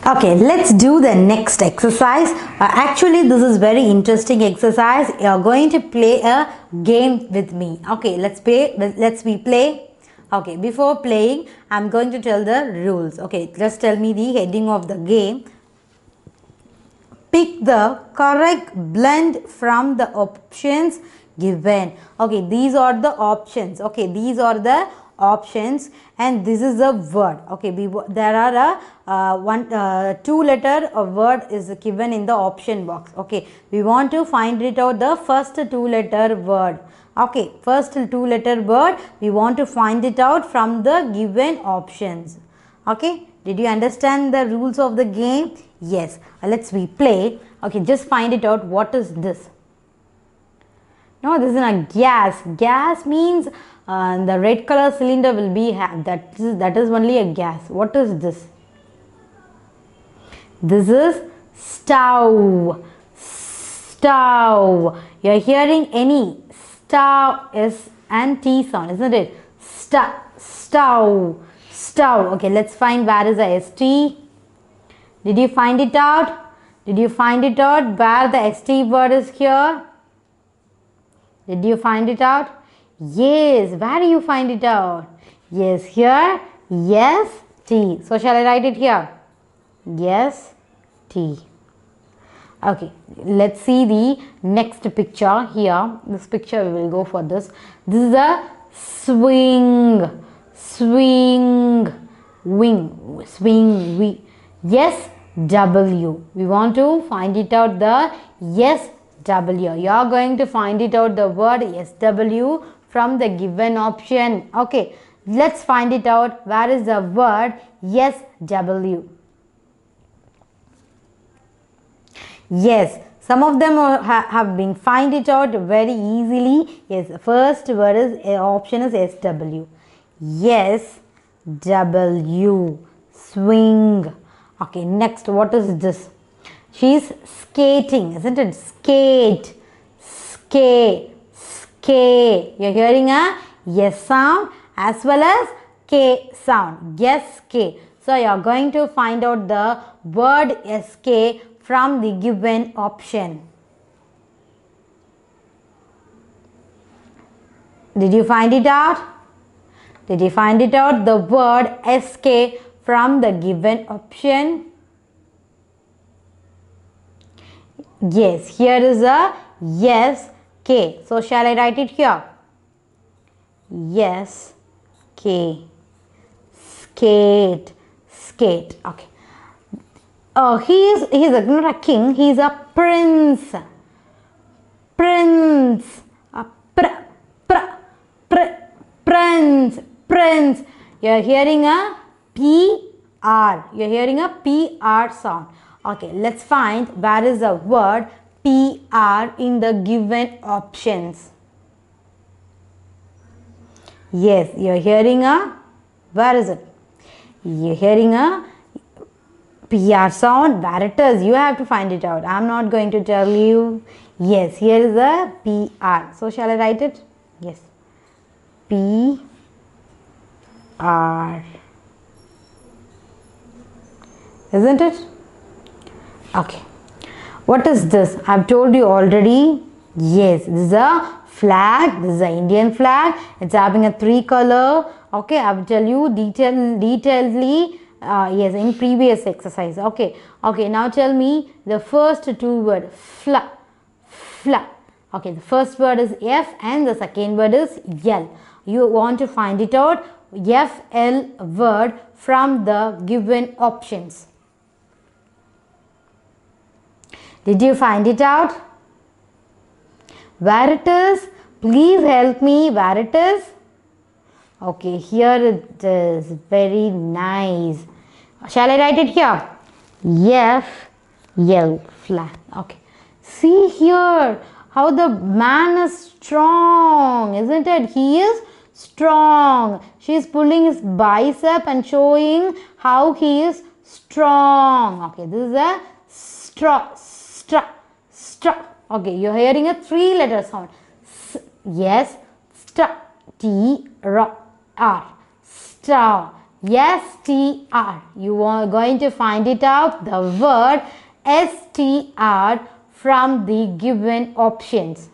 Okay, let's do the next exercise. Actually, this is very interesting exercise. You are going to play a game with me. Okay, let's play. Okay, before playing, I'm going to tell the rules. Okay, just tell me the heading of the game. Pick the correct blend from the options given. Okay, these are the options. Okay, these are the options and this is a word. Okay, there are a two letter word is given in the option box. Okay, we want to find it out the first two letter word. Okay, first two letter word we want to find it out from the given options. Okay, did you understand the rules of the game? Yes. Let's play. Okay, just find it out. What is this? No, this is a gas. Gas means the red color cylinder will be that is only a gas. What is this? This is stove. Stove. You are hearing any stove S and T sound, isn't it? Stove. Stove. Okay, let's find where is the ST. Did you find it out? Did you find it out where the ST word is here? Did you find it out? Yes. Where do you find it out? Yes, here. Yes, T. So shall I write it here? Yes, T. Okay. Let's see the next picture here. This picture we will go for this. This is a swing. Swing. Wing. Swing. Yes, W. We want to find it out the yes, W. You are going to find it out the word SW from the given option. Okay, let's find it out. Where is the word SW? Yes, some of them have been find it out very easily. Yes, first word is option is SW. Yes, W. Swing. Okay, next, what is this? She's skating, isn't it? Skate, skate, skate. You're hearing a yes sound as well as K sound. Yes, K. So you're going to find out the word SK from the given option. Did you find it out? Did you find it out? The word SK from the given option? Yes, here is a yes, K. So shall I write it here? Yes, K. Skate, skate. Okay. He is not a king. He is a prince. Prince. Prince. Prince. You are hearing a PR. You are hearing a PR sound. Okay, let's find where is the word PR in the given options. Yes, you are hearing a, where is it? You are hearing a PR sound. Where it is? You have to find it out. I am not going to tell you. Yes, here is a PR. So shall I write it? Yes. PR. Isn't it? Okay. What is this? I have told you already. Yes, this is a flag. This is an Indian flag. It's having a 3 color. Okay, I will tell you detailedly. Yes, in previous exercise. Okay. Okay, now tell me the first two words. Fla. Okay, the first word is F and the second word is L. You want to find it out. FL word from the given options. Did you find it out? Where it is? Please help me. Where it is? Okay, here it is. Very nice. Shall I write it here? FL flag. Okay. See here how the man is strong, isn't it? He is strong. She is pulling his bicep and showing how he is strong. Okay, this is a straw. Okay, you're hearing a 3 letter sound. Yes, T R. Star. STR. You are going to find it out, the word STR from the given options.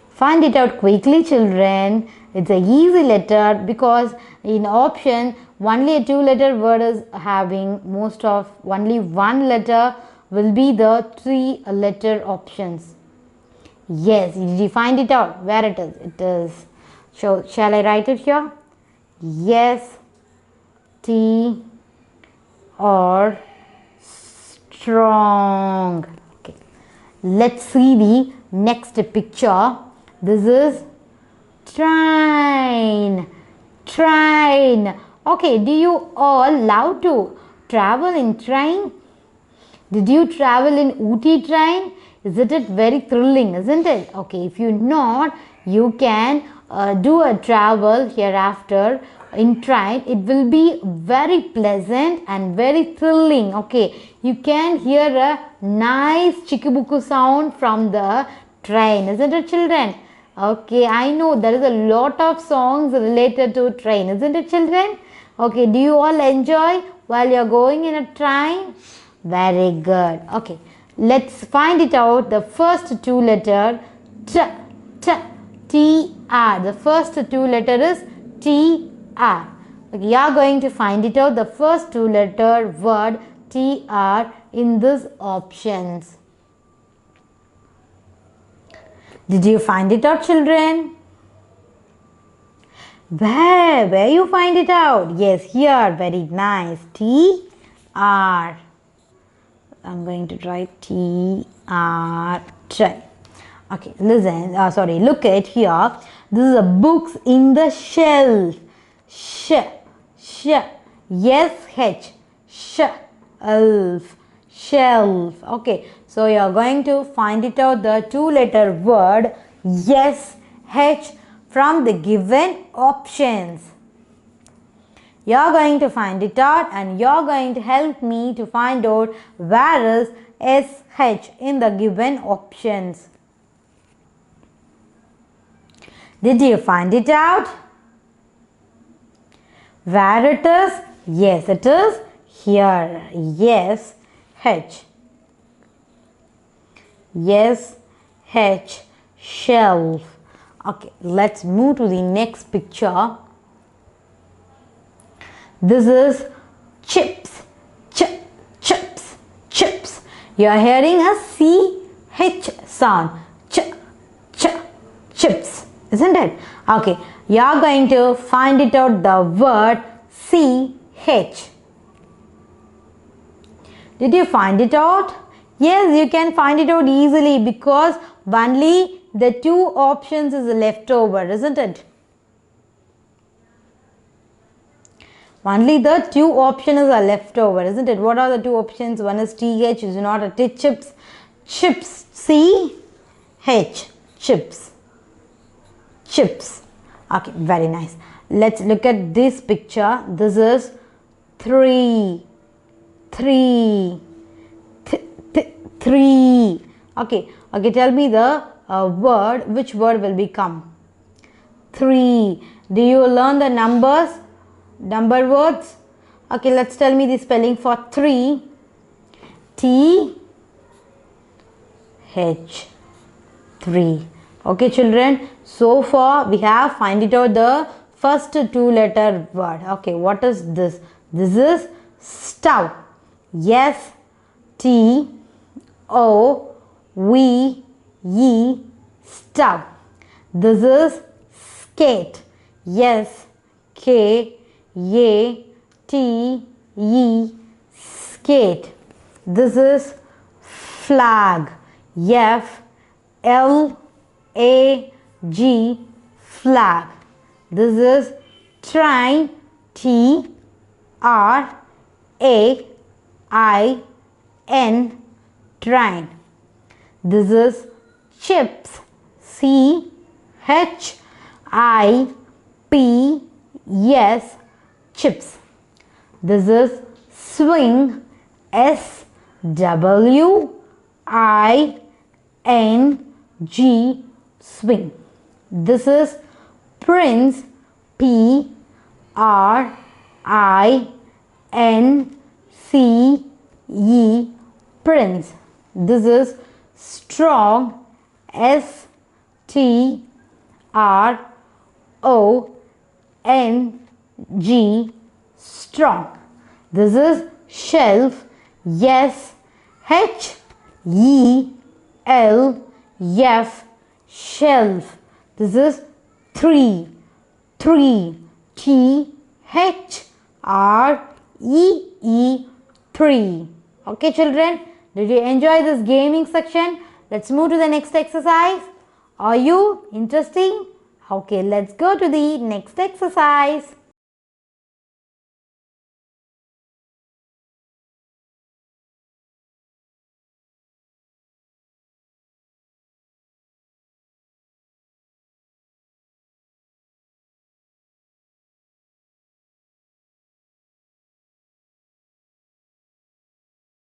Find it out quickly, children. It's an easy letter because in option only a 2-letter word is having most of only 1 letter will be the 3-letter options. Yes, did you find it out? Where it is? It is. So shall I write it here? Yes, T or strong. Okay. Let's see the next picture. This is train. Train. Okay, do you all love to travel in train? Did you travel in Ooty train? Isn't it very thrilling, isn't it? Okay, if you not, you can do a travel hereafter in train. It will be very pleasant and very thrilling. Okay, you can hear a nice chikibuku sound from the train, isn't it, children? Okay, I know there is a lot of songs related to train, isn't it, children? Okay, do you all enjoy while you are going in a train? Very good. Okay, let's find it out. The first 2 letter T-R. The first 2 letter is T-R. Okay, you are going to find it out, the first 2-letter word T-R in these options. Did you find it out, children? Where you find it out? Yes, here. Very nice. T-R. I'm going to write T-R. Okay, listen. Look at here. This is a books in the shelf. S-H. Shelf. Shelf. Okay, so you are going to find it out, the 2-letter word S-H from the given options. You are going to find it out and you are going to help me to find out where is SH in the given options. Did you find it out? Where it is? Yes, it is here. Yes, H. Yes, H. Shelf. Okay, let's move to the next picture. This is chips. Chips. Chips. You are hearing a CH sound. Chips. Isn't it? Okay, you are going to find it out, the word CH. Did you find it out? Yes, you can find it out easily because only the 2 options is left over, isn't it? Only the 2 options are left over, isn't it? What are the 2 options? One is TH, is not a T. Chips. Chips. C-H. Chips. Chips. Okay, very nice. Let's look at this picture. This is 3. 3. Okay, tell me the word. Which word will become 3? Do you learn the numbers? Number words? Okay, let's tell me the spelling for 3. T-H. 3. Okay, children. So far, we have find it out the first 2-letter word. Okay, what is this? This is stove. S T O V E stove. This is skate. S K A T E skate. This is flag. F L A G flag. This is train. T R A I N train. This is chips. C H I P S chips. This is swing. S W I N G swing. This is prince. P R I N C E, Prince. This is strong, S T R O N G, strong. This is shelf, S H E L F, shelf. This is three, T H R E E, tree. Okay children, did you enjoy this gaming section? Let's move to the next exercise. Are you interested? Okay, let's go to the next exercise.